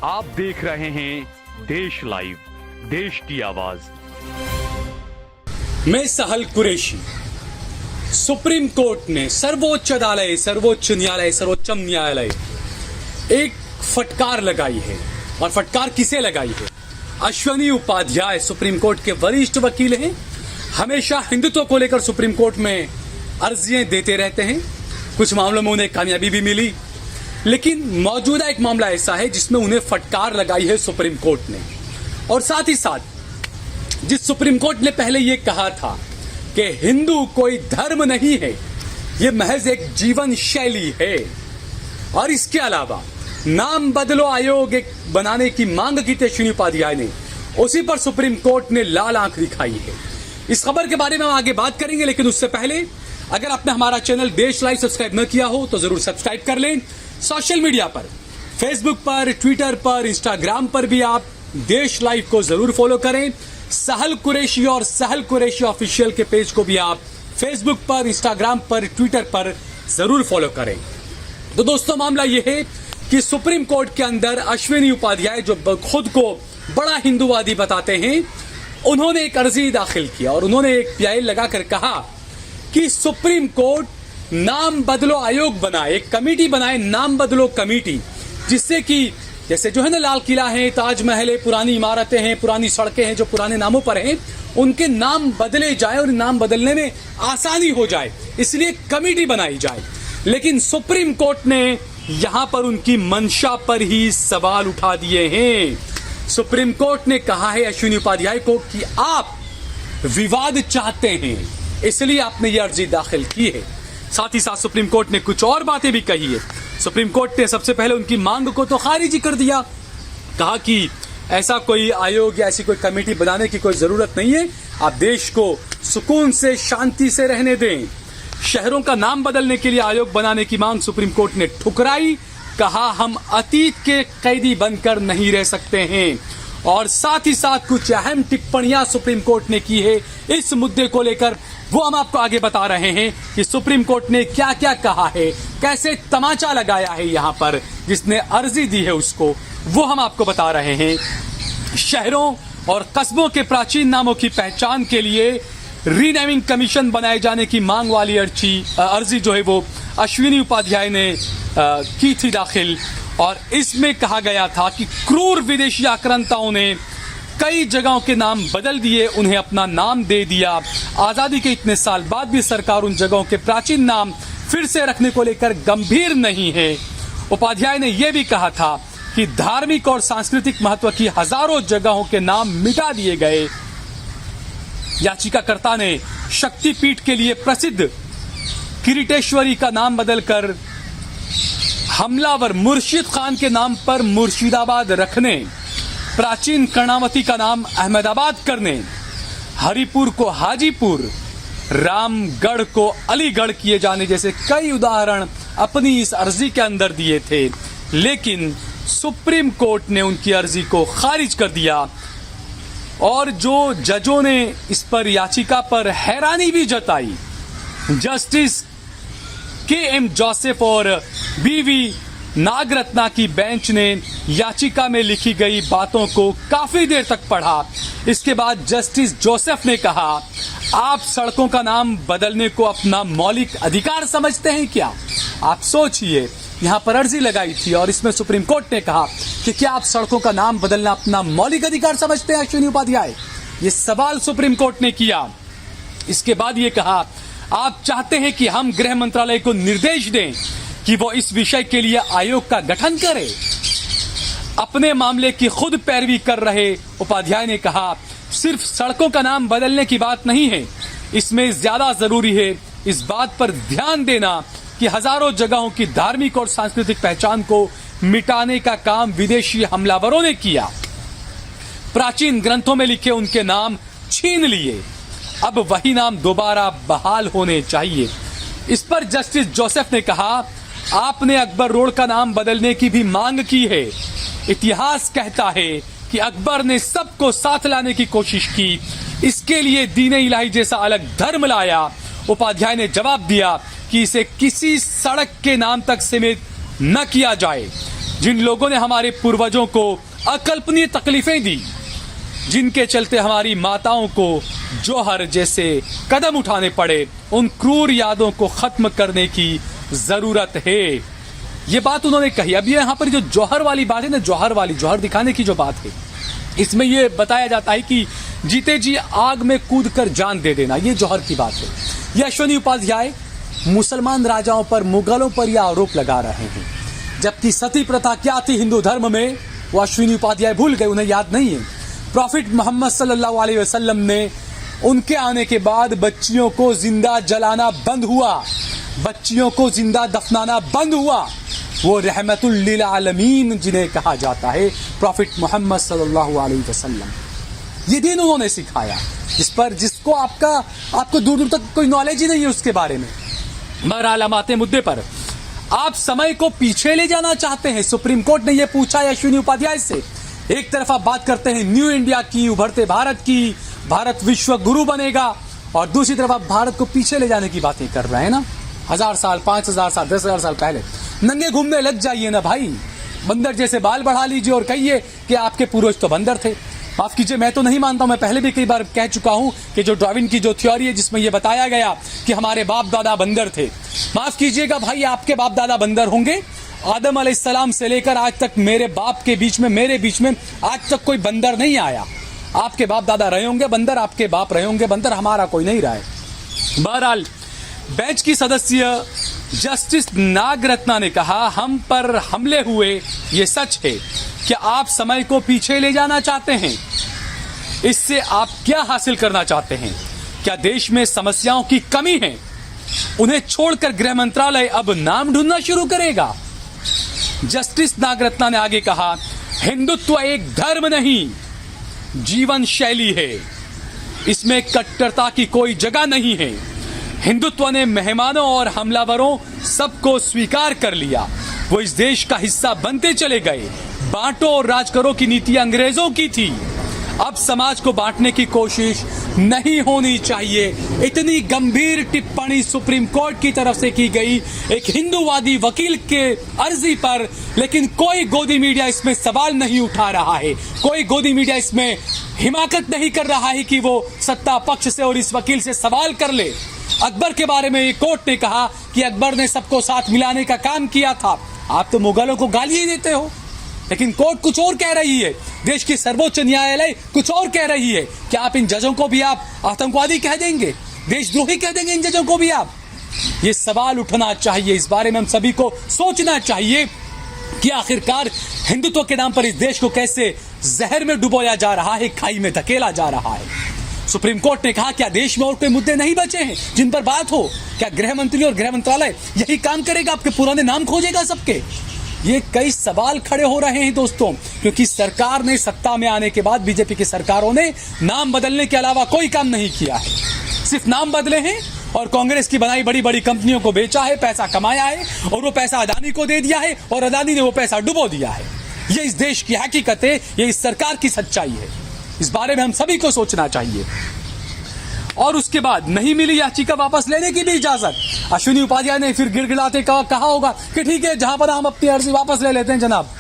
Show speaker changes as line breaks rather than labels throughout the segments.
आप देख रहे हैं देश लाइव, देश की आवाज।
मैं सहल कुरैशी। सुप्रीम कोर्ट ने सर्वोच्च अदालत, सर्वोच्चम न्यायालय एक फटकार लगाई है। और फटकार किसे लगाई है? अश्विनी उपाध्याय सुप्रीम कोर्ट के वरिष्ठ वकील हैं, हमेशा हिंदुत्व को लेकर सुप्रीम कोर्ट में अर्जियां देते रहते हैं। कुछ मामलों में उन्हें कामयाबी भी मिली, लेकिन मौजूदा एक मामला ऐसा है जिसमें उन्हें फटकार लगाई है सुप्रीम कोर्ट ने। और साथ ही साथ जिस सुप्रीम कोर्ट ने पहले यह कहा था कि हिंदू कोई धर्म नहीं है, यह महज एक जीवन शैली है, और इसके अलावा नाम बदलो आयोग एक बनाने की मांग की थी अश्विनी उपाध्याय ने, उसी पर सुप्रीम कोर्ट ने लाल आंख दिखाई है। इस खबर के बारे में हम आगे बात करेंगे, लेकिन उससे पहले अगर आपने हमारा चैनल देश लाइव सब्सक्राइब न किया हो तो जरूर सब्सक्राइब कर लें। सोशल मीडिया पर, फेसबुक पर, ट्विटर पर, इंस्टाग्राम पर भी आप देश लाइव को जरूर फॉलो करें। सहल कुरैशी और सहल कुरैशी ऑफिशियल के पेज को भी आप फेसबुक पर, इंस्टाग्राम पर, ट्विटर पर जरूर फॉलो करें। तो दोस्तों, मामला यह है कि सुप्रीम कोर्ट के अंदर अश्विनी उपाध्याय, जो खुद को बड़ा हिंदूवादी बताते हैं, उन्होंने एक अर्जी दाखिल किया और उन्होंने एक पीआईएल लगाकर कहा कि सुप्रीम कोर्ट नाम बदलो आयोग बनाए, एक कमेटी बनाए, नाम बदलो कमेटी, जिससे कि जैसे जो है ना लाल किला है, ताजमहल है, पुरानी इमारतें हैं, पुरानी सड़कें हैं जो पुराने नामों पर हैं, उनके नाम बदले जाए और नाम बदलने में आसानी हो जाए, इसलिए कमेटी बनाई जाए। लेकिन सुप्रीम कोर्ट ने यहां पर उनकी मंशा पर ही सवाल उठा दिए हैं। सुप्रीम कोर्ट ने कहा है अश्विनी उपाध्याय को कि आप विवाद चाहते हैं, इसलिए आपने यह अर्जी दाखिल की है। साथ ही साथ सुप्रीम कोर्ट ने कुछ और बातें भी कही है। सुप्रीम कोर्ट ने सबसे पहले उनकी मांग को तो खारिज कर दिया, कहा कि ऐसा कोई आयोग या ऐसी कोई कमेटी बनाने की कोई जरूरत नहीं है, आप देश को सुकून से, शांति से रहने दें। शहरों का नाम बदलने के लिए आयोग बनाने की मांग सुप्रीम कोर्ट ने ठुकराई, कहा हम अतीत के कैदी बनकर नहीं रह सकते हैं। और साथ ही साथ कुछ अहम टिप्पणियां सुप्रीम कोर्ट ने की है इस मुद्दे को लेकर, वो हम आपको आगे बता रहे हैं कि सुप्रीम कोर्ट ने क्या क्या कहा है, कैसे तमाचा लगाया है यहां पर जिसने अर्जी दी है उसको, वो हम आपको बता रहे हैं। शहरों और कस्बों के प्राचीन नामों की पहचान के लिए रीनेमिंग कमीशन बनाए जाने की मांग वाली अर्जी जो है वो अश्विनी उपाध्याय ने की थी दाखिल, और इसमें कहा गया था कि क्रूर विदेशी आक्रांताओं ने कई जगहों के नाम बदल दिए, उन्हें अपना नाम दे दिया। आजादी के इतने साल बाद भी सरकार उन जगहों के प्राचीन नाम फिर से रखने को लेकर गंभीर नहीं है। उपाध्याय ने यह भी कहा था कि धार्मिक और सांस्कृतिक महत्व की हजारों जगहों के नाम मिटा दिए गए। याचिकाकर्ता ने शक्तिपीठ के लिए प्रसिद्ध किरीटेश्वरी का नाम बदलकर हमलावर मुर्शिद खान के नाम पर मुर्शिदाबाद रखने, प्राचीन कर्णावती का नाम अहमदाबाद करने, हरिपुर को हाजीपुर, रामगढ़ को अलीगढ़ किए जाने जैसे कई उदाहरण अपनी इस अर्जी के अंदर दिए थे। लेकिन सुप्रीम कोर्ट ने उनकी अर्जी को खारिज कर दिया, और जो जजों ने इस पर याचिका पर हैरानी भी जताई, जस्टिस के.एम. जोसेफ और बी.वी. नागरत्ना की बेंच ने याचिका में लिखी गई बातों को काफी देर तक पढ़ा। इसके बाद जस्टिस जोसेफ ने कहा, आप सड़कों का नाम बदलने को अपना मौलिक अधिकार समझते हैं क्या? आप सोचिए, यहाँ पर अर्जी लगाई थी और इसमें सुप्रीम कोर्ट ने कहा कि क्या आप सड़कों का नाम बदलना अपना मौलिक अधिकार समझते हैं अश्विनी उपाध्याय? ये सवाल सुप्रीम कोर्ट ने किया। इसके बाद ये कहा, आप चाहते हैं कि हम गृह मंत्रालय को निर्देश दें कि वो इस विषय के लिए आयोग का गठन करे? अपने मामले की खुद पैरवी कर रहे उपाध्याय ने कहा, सिर्फ सड़कों का नाम बदलने की बात नहीं है, इसमें ज्यादा जरूरी है इस बात पर ध्यान देना कि हजारों जगहों की धार्मिक और सांस्कृतिक पहचान को मिटाने का काम विदेशी हमलावरों ने किया। प्राचीन ग्रंथों में लिखे उनके नाम छीन लिए, अब वही नाम दोबारा बहाल होने चाहिए। इस पर जस्टिस जोसेफ ने कहा, आपने अकबर रोड का नाम बदलने की भी मांग की है। इतिहास कहता है कि अकबर ने सबको साथ लाने की कोशिश की, इसके लिए दीन इलाही जैसा अलग धर्म लाया। उपाध्याय ने जवाब दिया कि इसे किसी सड़क के नाम तक सीमित न किया जाए। जिन लोगों ने हमारे पूर्वजों को अकल्पनीय तकलीफें दी, जिनके चलते हमारी माताओं को जौहर जैसे कदम उठाने पड़े, उन क्रूर यादों को खत्म करने की जरूरत है। ये बात उन्होंने कही। अब ये यहाँ पर जो जौहर वाली बात है ना, जौहर दिखाने की जो बात है, इसमें ये बताया जाता है कि जीते जी आग में कूद कर जान दे देना, ये जौहर की बात है। ये अश्विनी उपाध्याय मुसलमान राजाओं पर, मुगलों पर यह आरोप लगा रहे हैं, जबकि सती प्रथा क्या थी हिंदू धर्म में वो अश्विनी उपाध्याय भूल गए, उन्हें याद नहीं है। प्रॉफिट मोहम्मद सल्लल्लाहु अलैहि वसल्लम ने उनके आने के बाद बच्चियों को जिंदा जलाना बंद हुआ, बच्चियों को जिंदा दफनाना बंद हुआ। वो रहमतुल लिल आलमीन जिन्हें कहा जाता है, प्रॉफिट मोहम्मद सल्लल्लाहु अलैहि वसल्लम, ये दिन उन्होंने सिखाया, जिसको आपको दूर दूर तक कोई नॉलेज ही नहीं है उसके बारे में। बहरहाल हम आते मुद्दे पर। आप समय को पीछे ले जाना चाहते हैं, सुप्रीम कोर्ट ने यह पूछा है अश्विनी उपाध्याय से। एक तरफ आप बात करते हैं न्यू इंडिया की, उभरते भारत की, भारत विश्व गुरु बनेगा, और दूसरी तरफ आप भारत को पीछे ले जाने की बातें कर रहे हैं ना। 1000 साल, 5000 साल, 10,000 साल पहले नंगे घूमने लग जाइए ना भाई, बंदर जैसे बाल बढ़ा लीजिए और कहिए कि आपके पूर्वज तो बंदर थे। माफ कीजिए, मैं तो नहीं मानता हूं, मैं पहले भी कई बार कह चुका हूं कि जो डार्विन की जो थ्योरी है जिसमें यह बताया गया कि हमारे बाप दादा बंदर थे, माफ कीजिएगा भाई, आपके बाप दादा बंदर होंगे। आदम अलैहिस्सलाम से लेकर आज तक मेरे बाप के बीच में, मेरे बीच में आज तक कोई बंदर नहीं आया। आपके बाप दादा रहे होंगे बंदर, आपके बाप रहे होंगे बंदर, हमारा कोई नहीं रहा है। बहरहाल बेंच की सदस्य जस्टिस नागरत्ना ने कहा, हम पर हमले हुए, ये सच है कि आप समय को पीछे ले जाना चाहते हैं। इससे आप क्या हासिल करना चाहते हैं? क्या देश में समस्याओं की कमी है? उन्हें छोड़कर गृह मंत्रालय अब नाम ढूंढना शुरू करेगा। जस्टिस नागरत्ना ने आगे कहा, हिंदुत्व एक धर्म नहीं, जीवन शैली है, इसमें कट्टरता की कोई जगह नहीं है। हिंदुत्व ने मेहमानों और हमलावरों सबको स्वीकार कर लिया, वो इस देश का हिस्सा बनते चले गए। बांटो और राज करो की नीति अंग्रेजों की थी, अब समाज को बांटने की कोशिश नहीं होनी चाहिए। इतनी गंभीर टिप्पणी सुप्रीम कोर्ट की तरफ से की गई एक हिंदूवादी वकील के अर्जी पर, लेकिन कोई गोदी मीडिया इसमें सवाल नहीं उठा रहा है, कोई गोदी मीडिया इसमें हिमाकत नहीं कर रहा है कि वो सत्ता पक्ष से और इस वकील से सवाल कर ले। अकबर के बारे में कोर्ट ने कहा कि अकबर ने सबको साथ मिलाने का काम किया था। आप तो मुगलों को गाली देते हो, लेकिन कोर्ट कुछ और कह रही है, देश की सर्वोच्च न्यायालय कुछ और कह रही है। क्या आप इन जजों को भी आप आतंकवादी कह देंगे, देशद्रोही कह देंगे इन जजों को भी आप? ये सवाल उठना चाहिए, इस बारे में हम सभी को सोचना चाहिए कि आखिरकार हिंदुत्व के नाम पर इस देश को कैसे जहर में डुबोया जा रहा है, खाई में धकेला जा रहा है। सुप्रीम कोर्ट ने कहा, क्या देश में और कोई मुद्दे नहीं बचे हैं जिन पर बात हो? क्या गृह मंत्री और गृह मंत्रालय यही काम करेगा, आपके पुराने नाम खोजेगा सबके? ये कई सवाल खड़े हो रहे हैं दोस्तों, क्योंकि सरकार ने सत्ता में आने के बाद, बीजेपी की सरकारों ने नाम बदलने के अलावा कोई काम नहीं किया है। सिर्फ नाम बदले हैं और कांग्रेस की बनाई बड़ी बड़ी कंपनियों को बेचा है, पैसा कमाया है और वो पैसा अदानी को दे दिया है और अदानी ने वो पैसा डुबो दिया है। ये इस देश की हकीकत है, ये इस सरकार की सच्चाई है। इस बारे में हम सभी को सोचना चाहिए। और उसके बाद नहीं मिली याचिका वापस लेने की भी इजाजत। अश्विनी उपाध्याय ने फिर गिड़गिड़ाते कहा होगा कि ठीक है, जहां पर हम अपनी अर्जी वापस ले लेते हैं जनाब,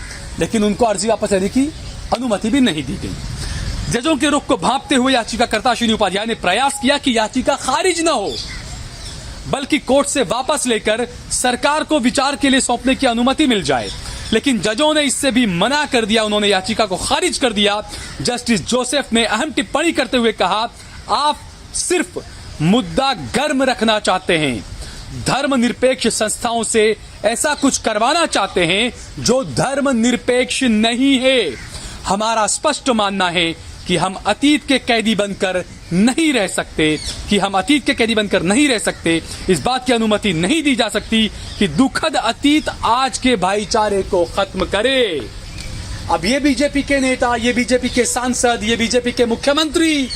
लेकिन उनको अर्जी वापस लेने की अनुमति भी नहीं दी गई। जजों के रुख को भांपते हुए याचिकाकर्ता अश्विनी उपाध्याय ने प्रयास किया कि याचिका खारिज न हो, बल्कि कोर्ट से वापस लेकर सरकार को विचार के लिए सौंपने की अनुमति मिल जाए, लेकिन जजों ने इससे भी मना कर दिया। उन्होंने याचिका को खारिज कर दिया। जस्टिस जोसेफ ने अहम टिप्पणी करते हुए कहा, आप सिर्फ मुद्दा गर्म रखना चाहते हैं, धर्मनिरपेक्ष संस्थाओं से ऐसा कुछ करवाना चाहते हैं जो धर्मनिरपेक्ष नहीं है। हमारा स्पष्ट मानना है कि हम अतीत के कैदी बनकर नहीं रह सकते, इस बात की अनुमति नहीं दी जा सकती कि दुखद अतीत आज के भाईचारे को खत्म करे। अब ये बीजेपी के नेता, ये बीजेपी के सांसद, ये बीजेपी के मुख्यमंत्री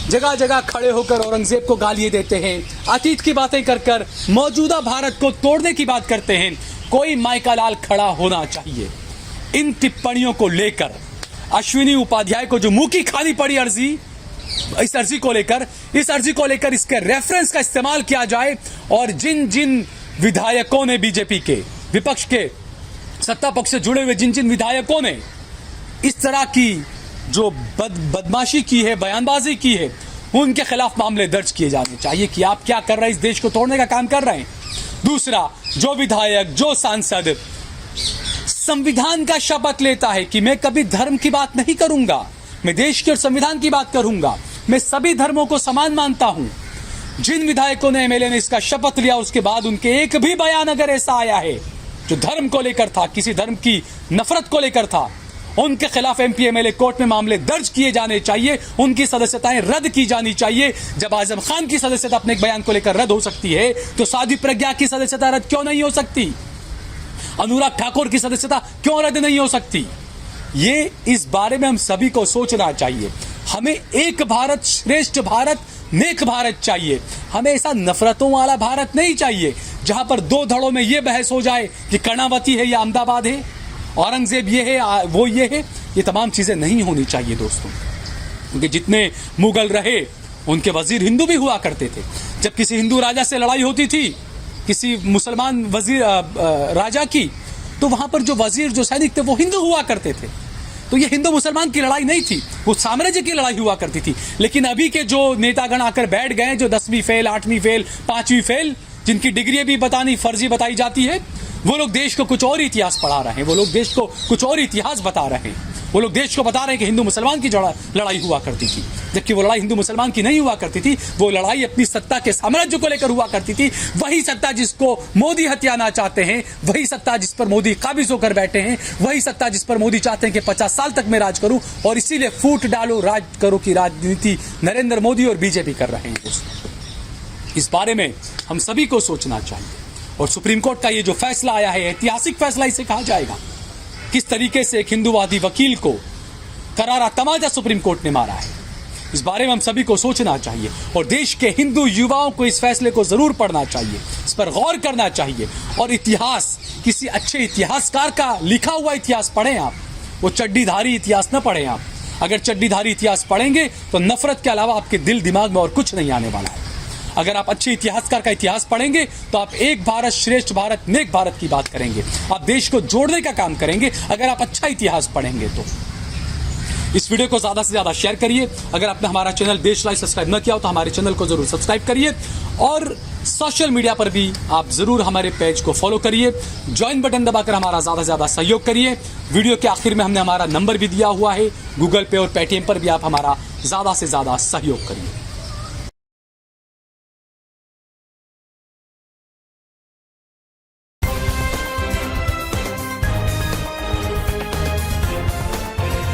जगह जगह खड़े होकर औरंगजेब को गालियां देते हैं, अतीत की बातें कर मौजूदा भारत को तोड़ने की बात करते हैं। कोई माइका लाल खड़ा होना चाहिए इन टिप्पणियों को लेकर। अश्विनी उपाध्याय को जो मुंह की खानी पड़ी इस अर्जी को लेकर इसके रेफरेंस का इस्तेमाल किया जाए, और जिन जिन विधायकों ने बीजेपी के, विपक्ष के सत्ता पक्ष से जुड़े हुए जिन जिन विधायकों ने इस तरह की जो बदमाशी की है, बयानबाजी की है, उनके खिलाफ मामले दर्ज किए जाने चाहिए कि आप क्या कर रहे हैं, इस देश को तोड़ने का काम कर रहे हैं। दूसरा, जो विधायक, जो सांसद संविधान का शपथ लेता है कि मैं कभी धर्म की बात नहीं करूंगा, मैं देश के और संविधान की बात करूंगा, मैं सभी धर्मों को समान मानता हूं, जिन विधायकों ने, एमएलए ने इसका शपथ लिया, उसके बाद उनके एक भी बयान अगर ऐसा आया है जो धर्म को लेकर था, किसी धर्म की नफरत को लेकर था, उनके खिलाफ एमपी एमएलए कोर्ट में मामले दर्ज किए जाने चाहिए, उनकी सदस्यताएं रद्द की जानी चाहिए। जब आजम खान की सदस्यता अपने एक बयान को लेकर रद्द हो सकती है, तो साध्वी प्रज्ञा की सदस्यता रद्द क्यों नहीं हो सकती? अनुराग ठाकुर की सदस्यता क्यों रद्द नहीं हो सकती? ये इस बारे में हम सभी को सोचना चाहिए। हमें एक भारत श्रेष्ठ भारत, नेक भारत चाहिए। हमें ऐसा नफरतों वाला भारत नहीं चाहिए जहां पर दो धड़ों में यह बहस हो जाए कि कर्णावती है या अहमदाबाद है, औरंगजेब ये है, वो ये है। ये तमाम चीजें नहीं होनी चाहिए दोस्तों, क्योंकि जितने मुगल रहे उनके वजीर हिंदू भी हुआ करते थे। जब किसी हिंदू राजा से लड़ाई होती थी, किसी मुसलमान वजीर राजा की, तो वहां पर जो वजीर, जो सैनिक थे, वो हिंदू हुआ करते थे। तो ये हिंदू मुसलमान की लड़ाई नहीं थी, वो साम्राज्य की लड़ाई हुआ करती थी। लेकिन अभी के जो नेतागण आकर बैठ गए, जो 10वीं फेल, 8वीं फेल, 5वीं फेल, जिनकी डिग्री भी बतानी फर्जी बताई जाती है, वो लोग देश को कुछ और इतिहास पढ़ा रहे हैं, वो लोग देश को कुछ और इतिहास बता रहे हैं। वो लोग देश को बता रहे हैं कि हिंदू मुसलमान की लड़ाई हुआ करती थी, जबकि वो लड़ाई हिंदू मुसलमान की नहीं हुआ करती थी। वो लड़ाई अपनी सत्ता के साम्राज्य को लेकर हुआ करती थी। वही सत्ता जिसको मोदी हथियाना चाहते हैं, वही सत्ता जिस पर मोदी काबिज होकर बैठे हैं, वही सत्ता जिस पर मोदी चाहते हैं कि 50 साल तक मैं राज करूं, और इसीलिए फूट डालो राज करो की राजनीति नरेंद्र मोदी और बीजेपी कर रहे हैं। इस बारे में हम सभी को सोचना चाहिए। और सुप्रीम कोर्ट का ये जो फैसला आया है, ऐतिहासिक फैसला इसे कहा जाएगा। किस तरीके से एक हिंदूवादी वकील को करारा तमाचा सुप्रीम कोर्ट ने मारा है, इस बारे में हम सभी को सोचना चाहिए। और देश के हिंदू युवाओं को इस फैसले को जरूर पढ़ना चाहिए, इस पर गौर करना चाहिए। और इतिहास, किसी अच्छे इतिहासकार का लिखा हुआ इतिहास पढ़ें आप, वो चड्डीधारी इतिहास न पढ़ें आप। अगर चड्डीधारी इतिहास पढ़ेंगे तो नफरत के अलावा आपके दिल दिमाग में और कुछ नहीं आने वाला है। अगर आप अच्छे इतिहासकार का इतिहास पढ़ेंगे तो आप एक भारत श्रेष्ठ भारत, नेक भारत की बात करेंगे। आप देश को जोड़ने का काम करेंगे अगर आप अच्छा इतिहास पढ़ेंगे। तो इस वीडियो को ज्यादा से ज्यादा शेयर करिए। अगर आपने हमारा चैनल देश लाइव सब्सक्राइब न किया हो तो हमारे चैनल को जरूर सब्सक्राइब करिए, और सोशल मीडिया पर भी आप जरूर हमारे पेज को फॉलो करिए। ज्वाइन बटन दबाकर हमारा ज्यादा से ज्यादा सहयोग करिए। वीडियो के आखिर में हमने हमारा नंबर भी दिया हुआ है, गूगल पे और पेटीएम पर भी आप हमारा ज्यादा से ज्यादा सहयोग करिए।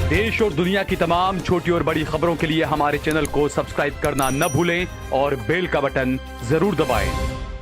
देश और दुनिया की तमाम छोटी और बड़ी खबरों के लिए हमारे चैनल को सब्सक्राइब करना न भूलें और बेल का बटन जरूर दबाएं।